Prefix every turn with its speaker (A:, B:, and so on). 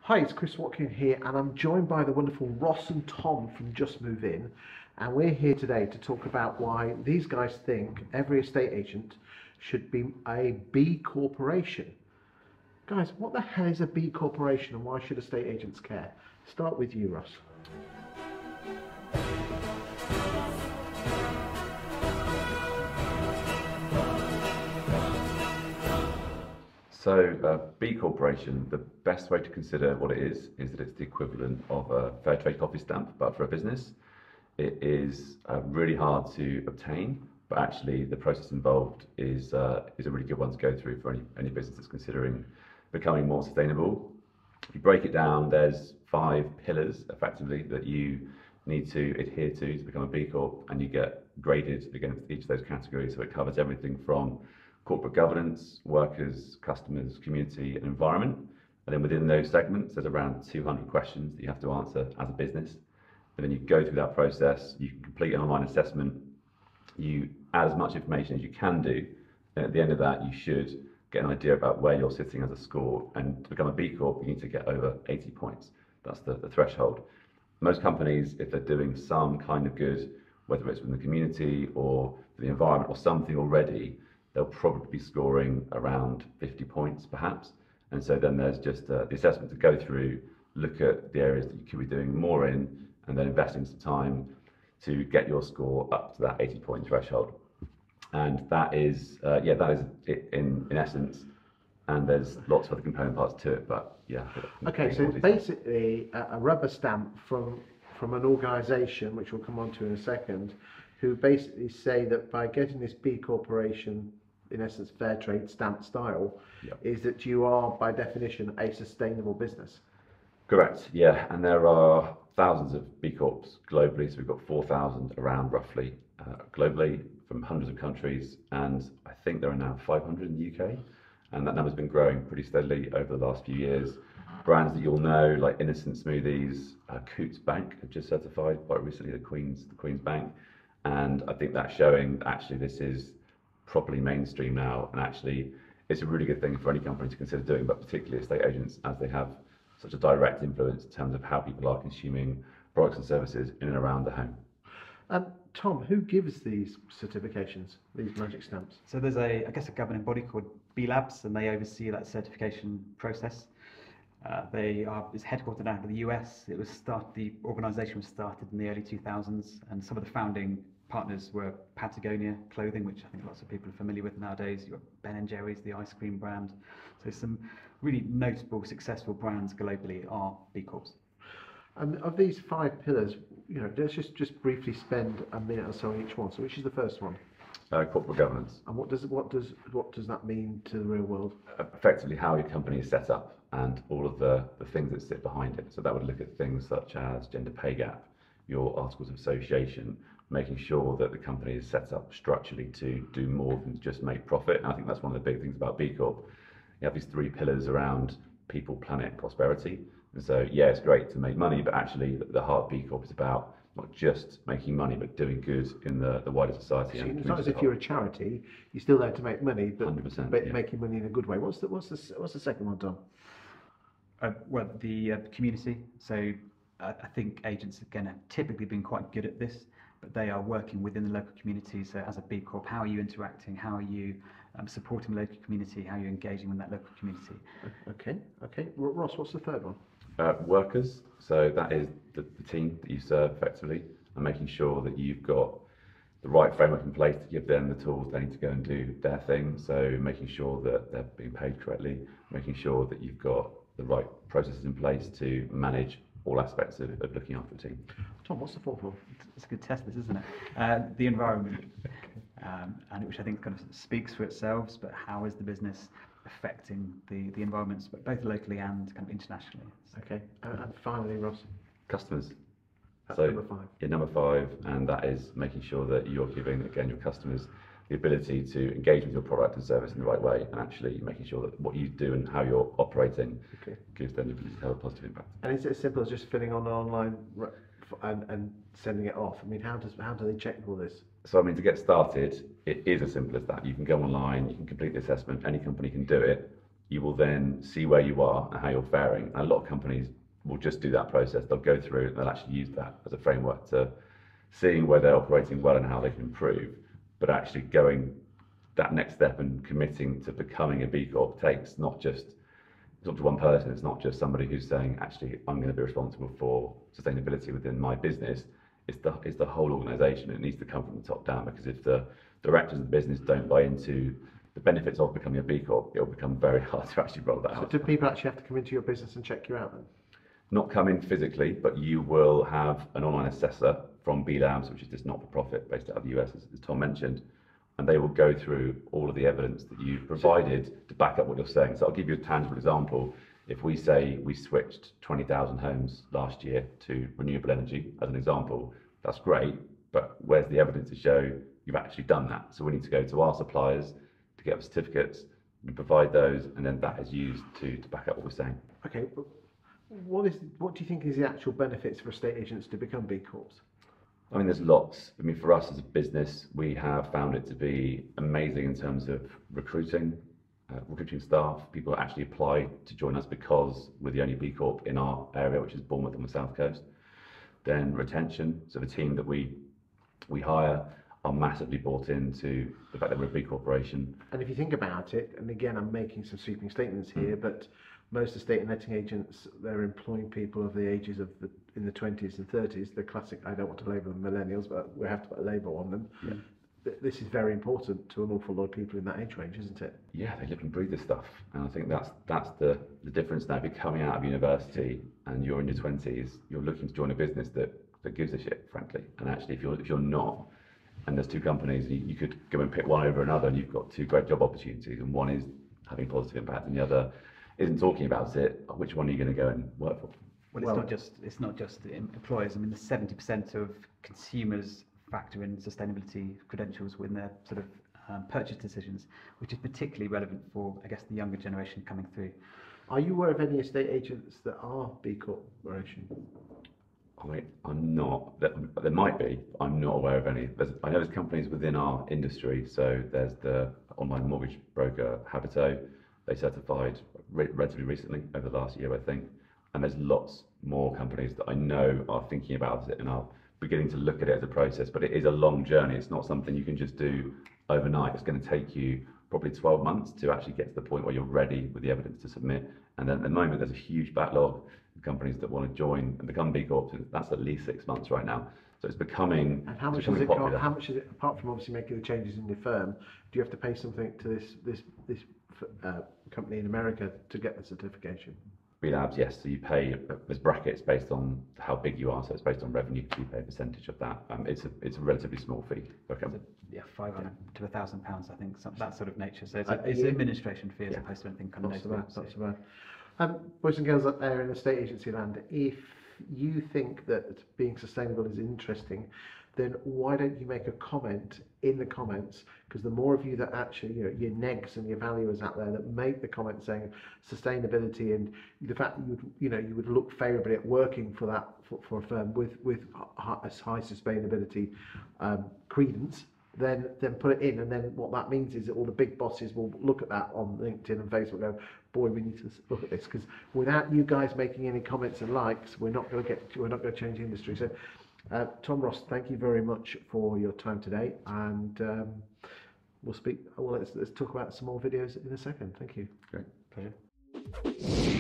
A: Hi, it's Chris Watkin here, and I'm joined by the wonderful Ross and Tom from Just Move In. And we're here today to talk about why these guys think every estate agent should be a B corporation. Guys, what the hell is a B corporation and why should estate agents care? Start with you, Ross.
B: So, B Corporation, the best way to consider what it is that it's the equivalent of a fair trade coffee stamp, but for a business. It is really hard to obtain, but actually the process involved is a really good one to go through for any business that's considering becoming more sustainable. If you break it down, there's 5 pillars effectively that you need to adhere to become a B Corp, and you get graded against each of those categories. So it covers everything from corporate governance, workers, customers, community, and environment. And then within those segments, there's around 200 questions that you have to answer as a business. And then you go through that process, you can complete an online assessment, you add as much information as you can do, and at the end of that, you should get an idea about where you're sitting as a score. And to become a B Corp, you need to get over 80 points. That's the threshold. Most companies, if they're doing some kind of good, whether it's within the community or the environment or something already, they'll probably be scoring around 50 points perhaps. And so then there's just the assessment to go through, look at the areas that you could be doing more in, and then investing some time to get your score up to that 80-point threshold. And that is it in essence. And there's lots of other component parts to it, but yeah.
A: Okay, so it's basically a rubber stamp from an organisation, which we'll come on to in a second, who basically say that by getting this B Corporation, in essence fair trade stamp style, is that you are by definition a sustainable business.
B: Correct, yeah, and there are thousands of B Corps globally, so we've got 4,000 around roughly globally from hundreds of countries, and I think there are now 500 in the UK, and that number's been growing pretty steadily over the last few years. Brands that you'll know like Innocent Smoothies, Coutts Bank have just certified quite recently the Queen's Bank, and I think that's showing that actually this is properly mainstream now, and actually it's a really good thing for any company to consider doing, but particularly estate agents, as they have such a direct influence in terms of how people are consuming products and services in and around the home.
A: Tom, who gives these certifications, these magic stamps?
C: So there's a governing body called B Labs, and they oversee that certification process. It's headquartered out of the US. The organisation was started in the early 2000s, and some of the founding partners were Patagonia clothing, which I think lots of people are familiar with nowadays. You've got Ben and Jerry's, the ice cream brand. So some really notable, successful brands globally are B Corps.
A: And of these 5 pillars, let's just briefly spend a minute or so on each one. So which is the first one?
B: Corporate governance.
A: And what does that mean to the real world?
B: Effectively how your company is set up and all of the things that sit behind it. So that would look at things such as gender pay gap, your articles of association, making sure that the company is set up structurally to do more than just make profit. And I think that's one of the big things about B Corp. You have these 3 pillars around people, planet, prosperity. And so, yeah, it's great to make money, but actually the heart of B Corp is about not just making money, but doing good in the wider society.
A: So it's not as if you're a charity; you're still there to make money, but
B: 100%,
A: yeah. Making money in a good way. What's the second one, Tom?
C: The community. So I think agents again have typically been quite good at this, but they are working within the local community. So as a B Corp, how are you interacting? How are you supporting the local community? How are you engaging with that local community?
A: Okay. Ross, what's the third one?
B: Workers. So that is the team that you serve effectively, and making sure that you've got the right framework in place to give them the tools they need to go and do their thing. So making sure that they're being paid correctly, making sure that you've got the right processes in place to manage all aspects of looking after a team.
A: Tom, what's the fourth one?
C: It's a good test, this, isn't it? The environment, and which I think kind of speaks for itself. But how is the business affecting the environments, both locally and kind of internationally?
A: Okay, and finally, Ross.
B: Customers.
A: That's number 5.
B: Yeah, number 5, and that is making sure that you're giving again your customers the ability to engage with your product and service in the right way, and actually making sure that what you do and how you're operating gives them the ability to have a positive impact.
A: And is it as simple as just filling on online and sending it off? I mean, how do they check all this?
B: So I mean, to get started, it is as simple as that. You can go online, you can complete the assessment, any company can do it, you will then see where you are and how you're faring. And a lot of companies will just do that process. They'll go through and they'll actually use that as a framework to seeing where they're operating well and how they can improve. But actually going that next step and committing to becoming a B Corp takes it's not just one person. It's not just somebody who's saying, actually, I'm going to be responsible for sustainability within my business. It's the whole organisation. It needs to come from the top down, because if the directors of the business don't buy into the benefits of becoming a B Corp, it'll become very hard to actually roll that out.
A: So do people actually have to come into your business and check you out then?
B: Not come in physically, but you will have an online assessor from B Labs, which is this not-for-profit based out of the US, as Tom mentioned, and they will go through all of the evidence that you've provided to back up what you're saying. So I'll give you a tangible example. If we say we switched 20,000 homes last year to renewable energy, as an example, that's great, but where's the evidence to show you've actually done that? So we need to go to our suppliers to get certificates and provide those, and then that is used to back up what we're saying.
A: Okay, but what do you think is the actual benefits for estate agents to become B Corps?
B: I mean, there's lots. I mean, for us as a business, we have found it to be amazing in terms of recruiting staff. People actually apply to join us because we're the only B Corp in our area, which is Bournemouth on the south coast. Then retention. So the team that we hire are massively bought into the fact that we're a B corporation.
A: And if you think about it, and again, I'm making some sweeping statements here, but most estate and letting agents, they're employing people of the ages of in the 20s and 30s, the classic, I don't want to label them millennials, but we have to put a label on them. Yeah. This is very important to an awful lot of people in that age range, isn't it?
B: Yeah, they live and breathe this stuff. And I think that's the difference now. If you're coming out of university and you're in your 20s, you're looking to join a business that gives a shit, frankly. And actually, if you're not, and there's two companies, you could go and pick one over another, and you've got two great job opportunities, and one is having positive impact and the other isn't talking about it. Which one are you going to go and work for?
C: Well, it's not just employers. I mean, the 70% of consumers factor in sustainability credentials within their sort of purchase decisions, which is particularly relevant for, I guess, the younger generation coming through.
A: Are you aware of any estate agents that are B Corporation?
B: I'm not. There might be. I'm not aware of any. I know there's companies within our industry. So there's the online mortgage broker Habito. They certified relatively recently, over the last year, I think. And there's lots more companies that I know are thinking about it and are beginning to look at it as a process. But it is a long journey. It's not something you can just do overnight. It's going to take you probably 12 months to actually get to the point where you're ready with the evidence to submit. And then at the moment, there's a huge backlog of companies that want to join and become B Corps. That's at least 6 months right now. So it's becoming
A: And how much does it cost? How much is it, apart from obviously making the changes in your firm, do you have to pay something to this company in America to get the certification?
B: B Labs, yes. So you pay, there's brackets based on how big you are. So it's based on revenue. So you pay a percentage of that. It's a relatively small fee. Okay.
C: Yeah, £500 to £1,000, I think, that sort of nature. So it's an administration fee as opposed to anything kind of notable.
A: Not so bad. Boys and girls up there in estate agency land, if you think that being sustainable is interesting, then why don't you make a comment in the comments? Because the more of you that actually, your negs and your valuers out there that make the comment saying sustainability and the fact that you would look favourably at working for that for a firm with a high sustainability credence, then put it in. And then what that means is that all the big bosses will look at that on LinkedIn and Facebook and go, boy, we need to look at this, because without you guys making any comments and likes, we're not going to change the industry. So Tom, Ross, thank you very much for your time today, and let's talk about some more videos in a second. Thank you.
B: Great.
C: Pleasure.